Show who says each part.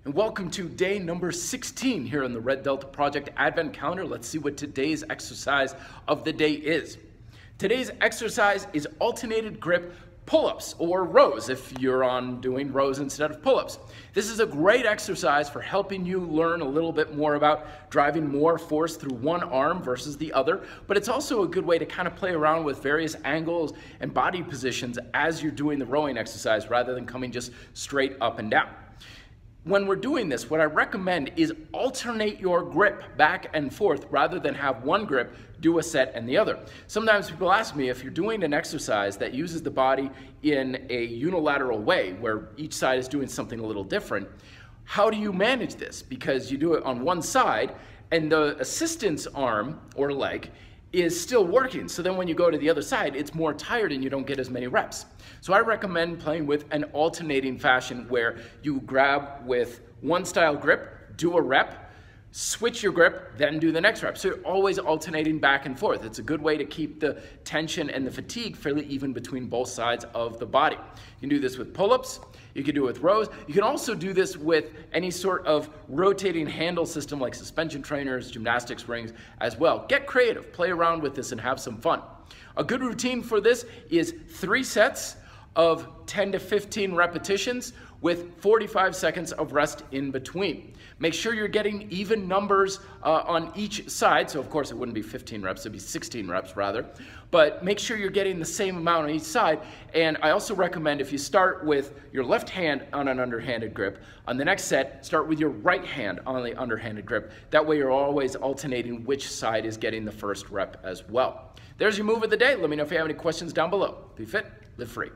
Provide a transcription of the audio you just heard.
Speaker 1: And welcome to day number 16 here on the Red Delta Project Advent Calendar. Let's see what today's exercise of the day is. Today's exercise is alternated grip pull-ups or rows if you're on doing rows instead of pull-ups. This is a great exercise for helping you learn a little bit more about driving more force through one arm versus the other, but it's also a good way to kind of play around with various angles and body positions as you're doing the rowing exercise rather than coming just straight up and down. When we're doing this, what I recommend is alternate your grip back and forth rather than have one grip do a set and the other. Sometimes people ask me if you're doing an exercise that uses the body in a unilateral way where each side is doing something a little different, how do you manage this? Because you do it on one side and the assistance arm or leg is still working. So then when you go to the other side, it's more tired and you don't get as many reps. So I recommend playing with an alternating fashion where you grab with one style grip, do a rep, switch your grip, then do the next rep. So you're always alternating back and forth. It's a good way to keep the tension and the fatigue fairly even between both sides of the body. You can do this with pull-ups, you can do it with rows. You can also do this with any sort of rotating handle system like suspension trainers, gymnastics rings as well. Get creative, play around with this and have some fun. A good routine for this is 3 sets of 10 to 15 repetitions with 45 seconds of rest in between. Make sure you're getting even numbers on each side. So of course it wouldn't be 15 reps, it'd be 16 reps rather. But make sure you're getting the same amount on each side. And I also recommend if you start with your left hand on an underhanded grip, on the next set, start with your right hand on the underhanded grip. That way you're always alternating which side is getting the first rep as well. There's your move of the day. Let me know if you have any questions down below. Be fit, live free.